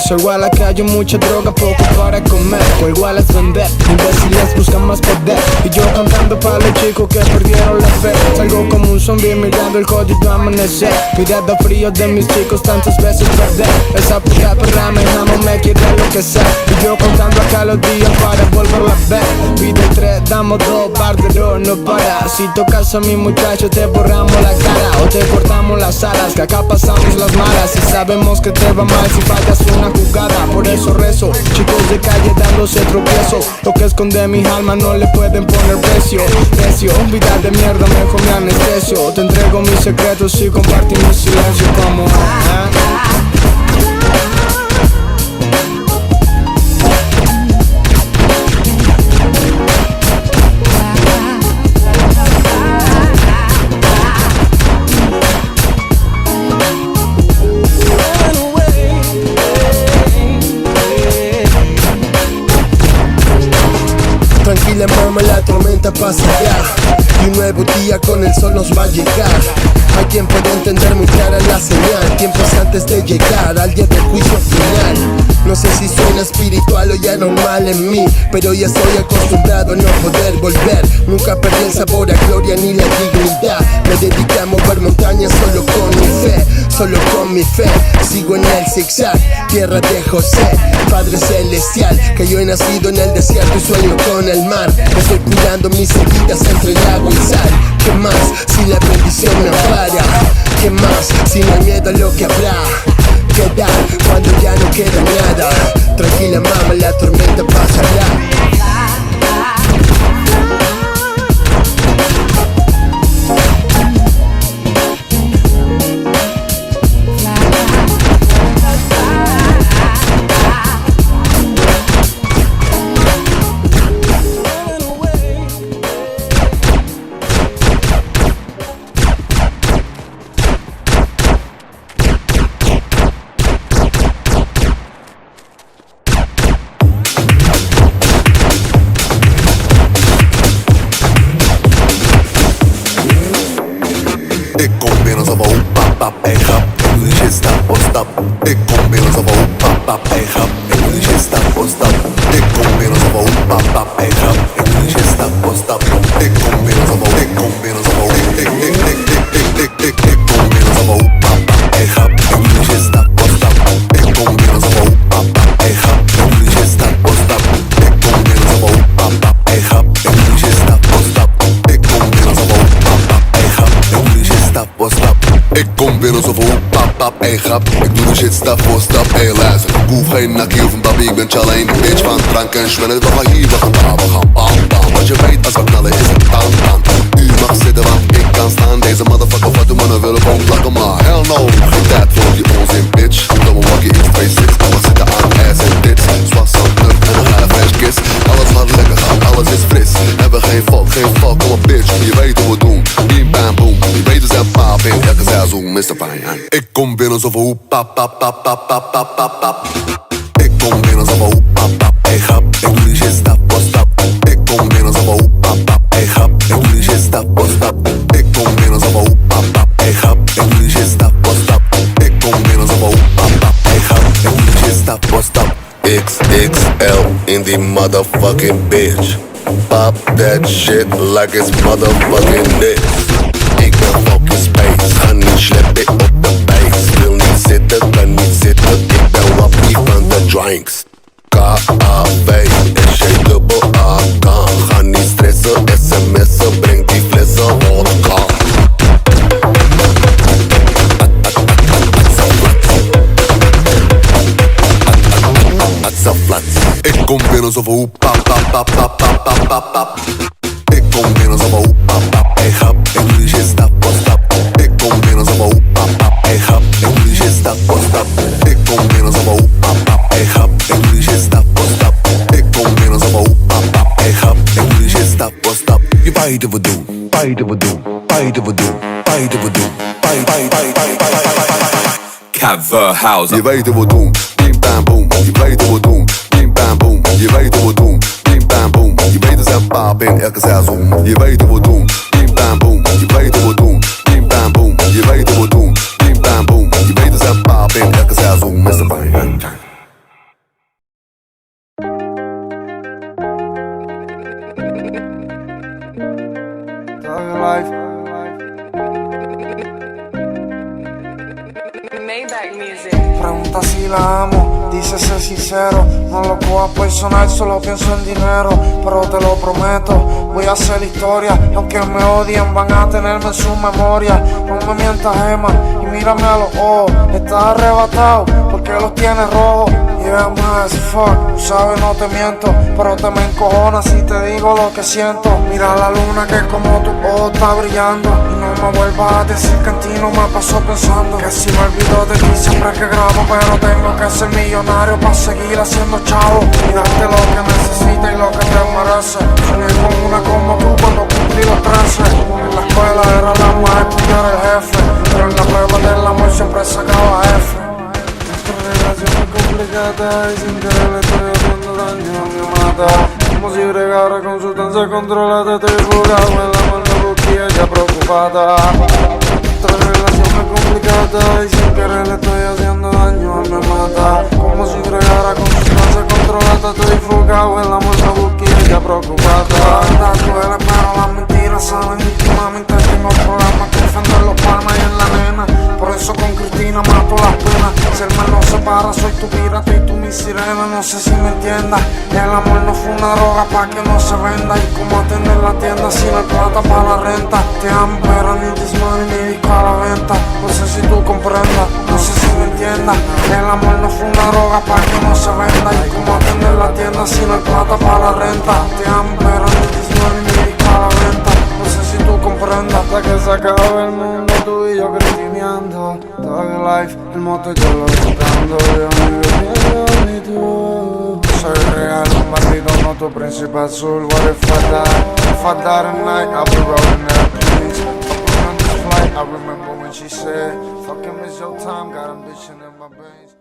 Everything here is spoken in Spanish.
peligroso. Igual a que hay mucha droga, poco para comer. O igual es vender, imbéciles buscan más poder. Y yo cantando para los chicos que perdieron la fe. Salgo como un zombie mirando el jodido amanecer. Mirando frío de mis chicos tantas veces perder. Esa puta perra me amo, me quiere enloquecer. Y yo contando acá los días para volverla a ver. Pide 3, damos 2, bardero no para. Si tocas a mi muchacho te borramos la cara o te cortamos las alas, que acá pasamos las malas. Y sabemos que te va mal si fallas una jugada. Por eso rezo, chicos de calle dándose tropiezos. Lo que esconde mi alma no le pueden poner precio. Vida de mierda, mejor me anestesio. Te entrego mis secretos y compartimos silencio como Tranquila mamá, la tormenta pasará y un nuevo día con el sol nos va a llegar. Hay quien puede entender muy clara la señal, tiempos antes de llegar al día del juicio final. No sé si suena espiritual o ya normal en mí, pero ya estoy acostumbrado a no poder volver. Nunca perdí el sabor a gloria ni la dignidad. Me dediqué a mover montañas solo con mi fe, solo con mi fe. Sigo en el zigzag, tierra de José, Padre celestial, que yo he nacido en el desierto y sueño con el mar. Estoy cuidando mis heridas entre el agua y sal. ¿Qué más si la bendición me ampara? ¿Qué más si no hay miedo a lo que habrá? ¿Qué dar cuando ya no queda nada? Tranquila mamá, la tormenta pasará. Ik kom binnen zo van pap pap, hey grap. Ik doe shit stap voor stap. Ik kom binnen zo van pap pap, hey grap. Ik doe shit stap voor stap. Ik kom binnen zo van pap pap, hey grap. Ik doe shit stap voor stap. Ik kom binnen zo van, ik kom binnen zo van, ik kom binnen zo van pap pap, hey grap. Ik doe shit stap voor stap. Ik kom binnen zo van pap pap, hey grap. Ik doe shit stap voor stap. Ik kom binnen zo van pap pap, hey grap. Ik doe shit stap voor stap. Ik kom binnen zo van pap pap, hey grap. Ik doe shit stap voor stap. Ik kom binnen zo van pap pap, hey grap. Ik doe de shit stap voor stap, hey luister. Ik hoef geen nakkie of een babi, ik ben alleen die bitch van drank en schwellen. We gaan hier, we gaan daar, we gaan bam bam. Wat je weet als we knallen is het bam bam. U mag zitten want ik kan staan. Deze motherfucker wat de mannen willen gewoon plakken, maar hell no. Geen tijd voor je onzin bitch. Domme wakkie is 2-6, alles zitten aan ass en tits. Zwart zand, nut en een hele fresh kiss. Alles gaat lekker gaan, alles is fris. Hebben geen fuck, kom op bitch. Je weet hoe we doen, bim bam boom. Je weet we zijn paap in elke seizoen, Mr. Fine. Ik kom binnen zo van hoe pap pap pap pap pap pap pap pap. Ik kom binnen zo van hoe pap pap, hey grap. Ik doe die shit stap voor stap. Ik kom binnen zo van hoe pap pap, hey grap. Ik doe die shit stap voor stap. Ik kom binnen zo van hoe pap pap, hey grap. Ik doe die shit stap voor stap. Ik kom binnen zo van hoe pap pap, hey grap. Ik doe die shit stap voor stap. XXL in die motherfucking bitch. Pop that shit like it's motherfucking this. Ik ben fucking space, ga niet sleppen op de base. Wil niet zitten, kan niet zitten, ik ben wappie van de drinks. K-A-V, S-J-A-K. Ga niet stressen, sms'en, breng die flessen vodka. Ik kom binnen zo van hoe pap pap pap pap pap pap pap pap. Ik kom binnen zo van hoe pap pap, hey grap. Ik doe die shit stap voor stap. Ik kom binnen zo van hoe pap pap, hey grap. Ik doe die shit stap voor stap. Ik kom binnen zo van hoe pap pap, hey grap. Ik doe die shit stap voor stap. Ik kom binnen zo van hoe pap pap, hey grap. Ik doe die shit stap voor stap. Je weet wat we doen, weet wat we doen, weet wat we doen, weet wat we doen, Coverhouse. Je weet wat we doen, bim bam boom. Je weet wat we doen, bim bam boom. Je weet wat we doen, bim bam boom. Je weet dat zijn paap in elke seizoen. Je weet wat we doen, bim bam boom. Je weet wat we doen, bim bam boom. Je weet wat we doen, bim bam boom. Je weet dat zijn paap in elke seizoen. Mr. Fine. Life. Maybach Music. Pregunta si la amo, dice ser sincero. No lo cojas personal, solo pienso en dinero. Pero te lo prometo, voy a hacer historia. Y aunque me odien, van a tenerme en su memoria. No me mientas, Emma, y mírame a los ojos. Estás arrebatado, porque los tienes rojos. Yeah, I'm high as fuck, tú sabes, no te miento. Pero te me encojonas si te digo lo que siento. Mira la luna que como tu ojo está brillando. Y no me vuelvas a decir que en ti no me pasó pensando. Que si me olvido de ti siempre que grabo. Pero tengo que ser millonario para seguir haciendo chavo. Y darte lo que necesitas y lo que te mereces. Soñé con una como tú cuando cumplí los 13. En la escuela era la más estudiar el jefe. Pero en la prueba del amor siempre sacaba F. Nuestra relación es complicada y sin querer le estoy haciendo daño a mi mata. Como si bregara con sustancia controlada. Estoy jugado en la mano busquilla ya preocupada. Nuestra relación es complicada y sin querer le estoy haciendo daño a mi mata. Como si bregara con sustancia controlada. Estoy fugado en la mano busquilla ya preocupada. La verdad duele pero las mentiras saben íntimamente. Tengo problemas que defender los palmas y en la nena. Por eso con Cristina mato las penas. Si el mal no se para, soy tu pirata y tú mi sirena. No sé si me entiendas. El amor no fue una droga pa' que no se venda. Y cómo atender la tienda si no hay plata para la renta. Te amo pero ni this money ni disco a la venta. No sé si tú comprendas, no sé si me entiendas. El amor no fue una droga pa' que no se venda. Y cómo atender la tienda si no hay plata para la renta. Te amo pero ni this money ni disco a la venta. No sé si tú comprendas. Hasta que se acabe el mundo tú y yo cristineando. Dog life, el moto yo lo quitando. Yo ni bebiendo ni tú. Soy real, un maldito, no tu príncipe azul. What if I die? If I die tonight, I'll be rolling that please. On this flight, I remember when she said, fucking miss your time, got ambition in my veins.